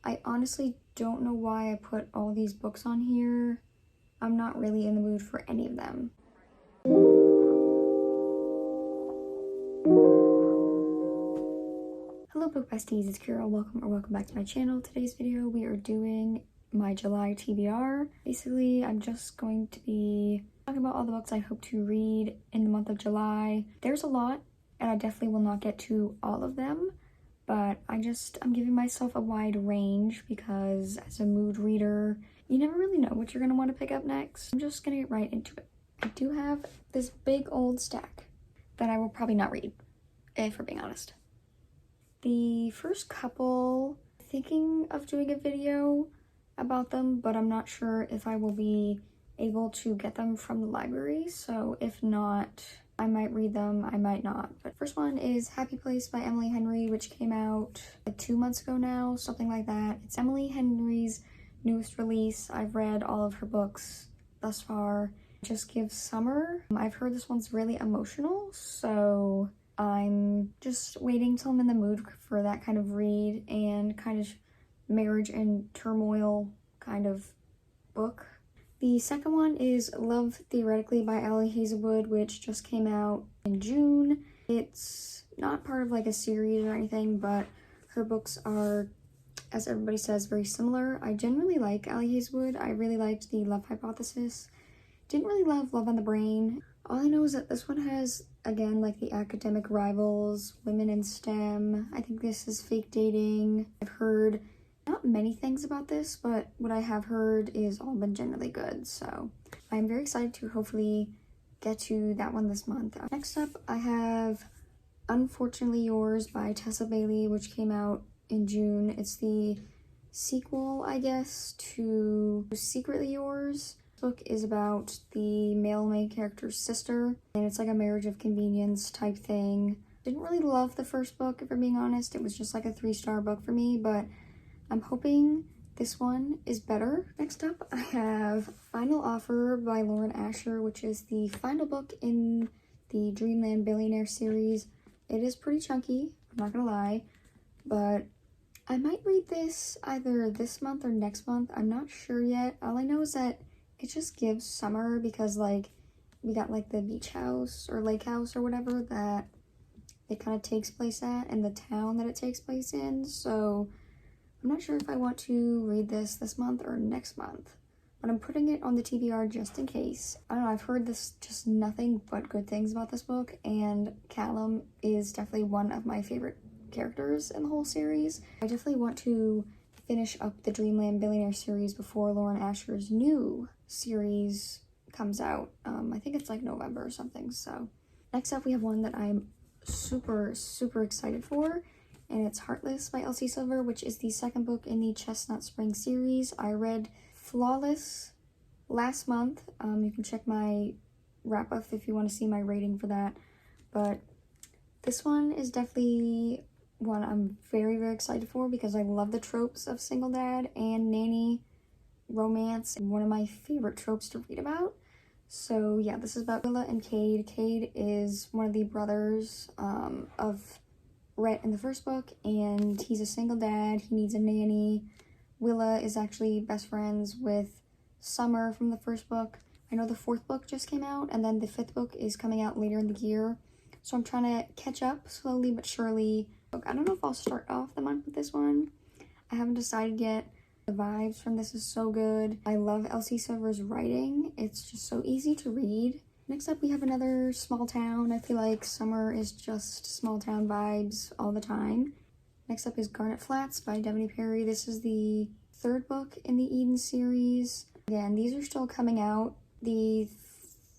I honestly don't know why I put all these books on here. I'm not really in the mood for any of them. Hello book besties, it's Kira. Welcome back to my channel. Today's video we are doing my July TBR. Basically, I'm just going to be talking about all the books I hope to read in the month of July. There's a lot, and I definitely will not get to all of them, but I'm giving myself a wide range because as a mood reader, you never really know what you're gonna want to pick up next. I'm just gonna get right into it. I do have this big old stack that I will probably not read, if we're being honest. The first couple, thinking of doing a video about them, but I'm not sure if I will be able to get them from the library, so if not, I might read them, I might not. But first one is Happy Place by Emily Henry, which came out like 2 months ago now, something like that. It's Emily Henry's newest release. I've read all of her books thus far. Just gives summer. I've heard this one's really emotional, so I'm just waiting till I'm in the mood for that kind of read and kind of marriage and turmoil kind of book. The second one is Love Theoretically by Ali Hazelwood, which just came out in June. It's not part of like a series or anything, but her books are, as everybody says, very similar. I genuinely like Ali Hazelwood. I really liked The Love Hypothesis. Didn't really love Love on the Brain. All I know is that this one has, again, like the academic rivals, women in STEM. I think this is fake dating. I've heard not many things about this, but what I have heard is all been generally good. So I'm very excited to hopefully get to that one this month. Next up, I have Unfortunately Yours by Tessa Bailey, which came out in June. It's the sequel, I guess, to Secretly Yours. Book is about the male main character's sister, and it's like a marriage of convenience type thing. Didn't really love the first book, if I'm being honest. It was just like a 3-star book for me, but I'm hoping this one is better. Next up, I have Final Offer by Lauren Asher, which is the final book in the Dreamland Billionaire series. It is pretty chunky, I'm not gonna lie, but I might read this either this month or next month. I'm not sure yet. All I know is that it just gives summer because like we got like the beach house or lake house or whatever that it kind of takes place at and the town that it takes place in. So I'm not sure if I want to read this month or next month, but I'm putting it on the TBR just in case. I don't know, I've heard this just nothing but good things about this book, and Callum is definitely one of my favorite characters in the whole series. I definitely want to finish up the Dreamland Billionaire series before Lauren Asher's new series comes out. I think it's like November or something. So next up we have one that I'm super excited for, and it's Heartless by Elsie Silver, which is the second book in the Chestnut Spring series. I read Flawless last month. You can check my wrap up if you want to see my rating for that, but this one is definitely one I'm very excited for because I love the tropes of single dad and nanny romance, and one of my favorite tropes to read about. So yeah, this is about Willa and Cade. Cade is one of the brothers of Rhett in the first book, and he's a single dad. He needs a nanny. Willa is actually best friends with Summer from the first book. I know the 4th book just came out, and then the 5th book is coming out later in the year. So I'm trying to catch up slowly but surely. I don't know if I'll start off the month with this one. I haven't decided yet. The vibes from this is so good. I love Elsie Silver's writing. It's just so easy to read. Next up, we have another small town. I feel like summer is just small town vibes all the time. Next up is Garnet Flats by Devony Perry. This is the 3rd book in the Eden series. Again, these are still coming out. The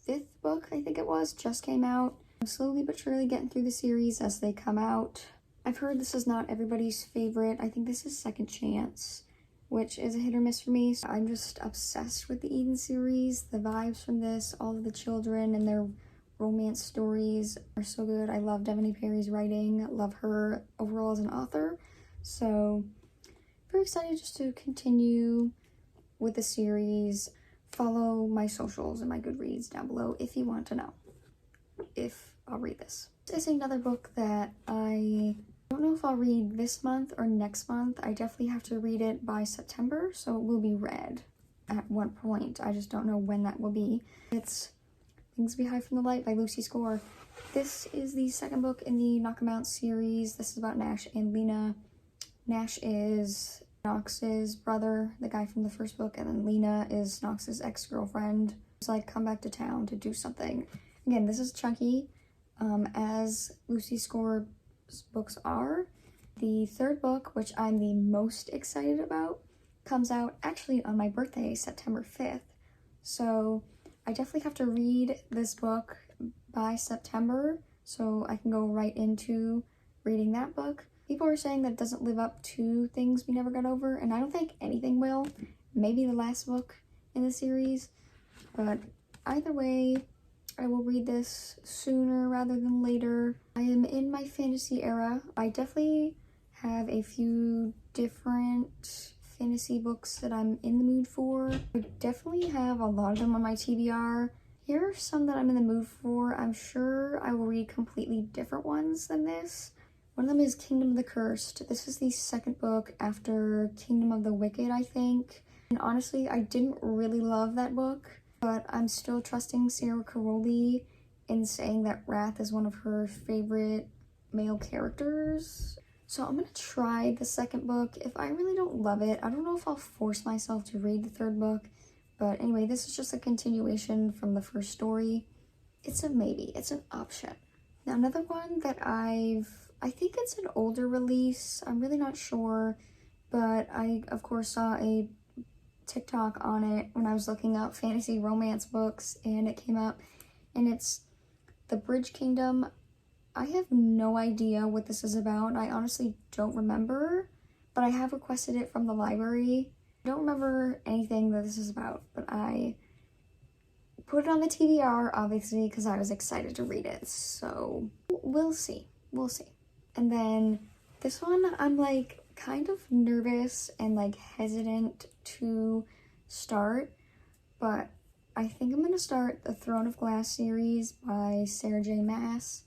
5th book, I think it was, just came out. I'm slowly but surely getting through the series as they come out. I've heard this is not everybody's favorite. I think this is Second Chance, which is a hit or miss for me. So I'm just obsessed with the Eden series. The vibes from this, all of the children and their romance stories are so good. I love Devony Perry's writing, love her overall as an author. So very excited just to continue with the series. Follow my socials and my Goodreads down below if you want to know if I'll read this. This is another book that I I don't know if I'll read this month or next month. I definitely have to read it by September, so it will be read at one point. I just don't know when that will be. It's Things We Hide from the Light by Lucy Score. This is the second book in the Knock 'Em Out series. This is about Nash and Lena. Nash is Knox's brother, the guy from the first book, and then Lena is Knox's ex-girlfriend. It's like, come back to town to do something. Again, this is chunky, as Lucy Score's books are. The third book, which I'm the most excited about, comes out actually on my birthday, September 5th. So I definitely have to read this book by September so I can go right into reading that book. People are saying that it doesn't live up to Things We Never Got Over, and I don't think anything will. Maybe the last book in the series, but either way, I will read this sooner rather than later. I am in my fantasy era. I definitely have a few different fantasy books that I'm in the mood for. I definitely have a lot of them on my TBR. Here are some that I'm in the mood for. I'm sure I will read completely different ones than this. One of them is Kingdom of the Cursed. This is the second book after Kingdom of the Wicked, I think. And honestly, I didn't really love that book, but I'm still trusting Sarah Caroli in saying that Wrath is one of her favorite male characters. So I'm gonna try the second book. If I really don't love it, I don't know if I'll force myself to read the third book. But anyway, this is just a continuation from the first story. It's a maybe, it's an option. Now another one that I think it's an older release. I'm really not sure, but I of course saw a TikTok on it when I was looking up fantasy romance books, and it came up, and it's The Bridge Kingdom. I have no idea what this is about. I honestly don't remember, but I have requested it from the library. I don't remember anything that this is about, but I put it on the TBR, obviously, because I was excited to read it. So we'll see. We'll see. And then this one, I'm like kind of nervous and like hesitant to start, but I think I'm going to start the Throne of Glass series by Sarah J. Maas.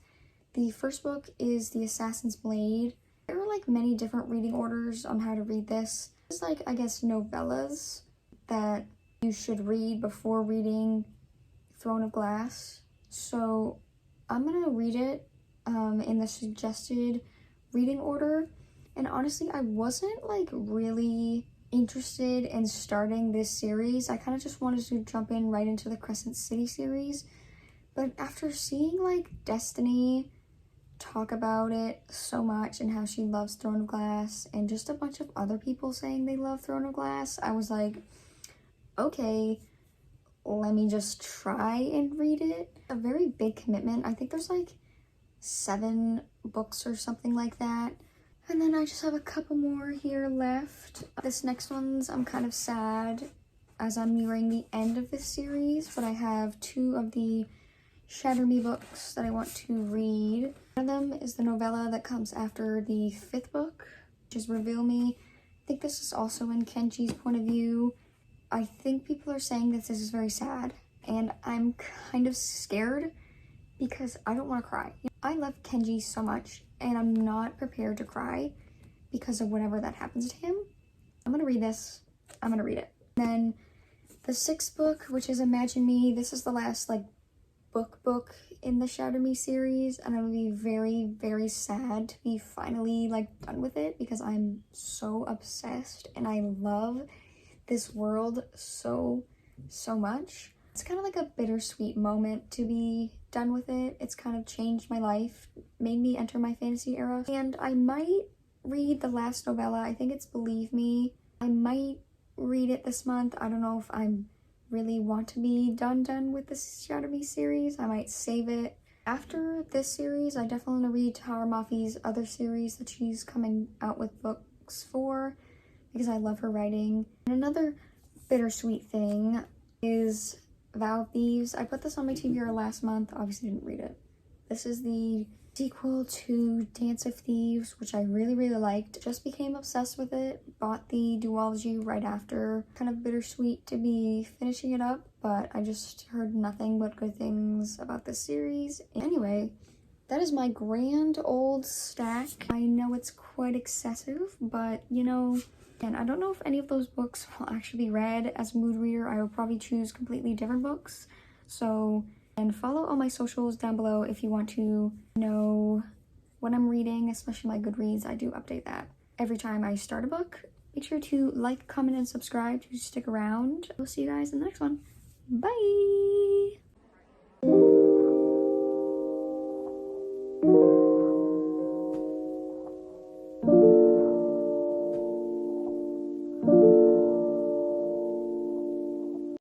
The first book is The Assassin's Blade. There are like many different reading orders on how to read this. It's like, I guess, novellas that you should read before reading Throne of Glass. So I'm gonna read it in the suggested reading order. And honestly, I wasn't like really interested in starting this series. I kind of just wanted to jump in right into the Crescent City series. But after seeing like Destiny talk about it so much and how she loves Throne of Glass, and just a bunch of other people saying they love Throne of Glass, I was like, okay, let me just try and read it. A very big commitment. I think there's like 7 books or something like that. And then I just have a couple more here left. This next one's, I'm kind of sad as I'm nearing the end of this series, but I have 2 of the Shatter Me books that I want to read. One of them is the novella that comes after the 5th book, which is Reveal Me. I think this is also in Kenji's point of view. I think people are saying that this is very sad, and I'm kind of scared because I don't want to cry. I love Kenji so much, and I'm not prepared to cry because of whatever that happens to him. I'm gonna read this. I'm gonna read it. Then the 6th book, which is Imagine Me. This is the last like book in the Shatter Me series, and I'm gonna be very, very sad to be finally like done with it because I'm so obsessed and I love this world so much. It's kind of like a bittersweet moment to be done with it. It's kind of changed my life, made me enter my fantasy era, and I might read the last novella. I think it's Believe Me. I might read it this month. I don't know if I'm really want to be done with this Shatter Me series. I might save it. After this series, I definitely want to read Tahara Mafi's other series that she's coming out with books for because I love her writing. And another bittersweet thing is Vow of Thieves. I put this on my TBR last month. Obviously didn't read it. This is the sequel to Dance of Thieves, which I really liked. Just became obsessed with it. Bought the duology right after. Kind of bittersweet to be finishing it up, but I just heard nothing but good things about this series. Anyway, that is my grand old stack. I know it's quite excessive, but you know, and I don't know if any of those books will actually be read as a mood reader. I will probably choose completely different books. So, and follow all my socials down below if you want to know what I'm reading, especially my Goodreads. I do update that every time I start a book. Make sure to like, comment, and subscribe to stick around. We'll see you guys in the next one. Bye!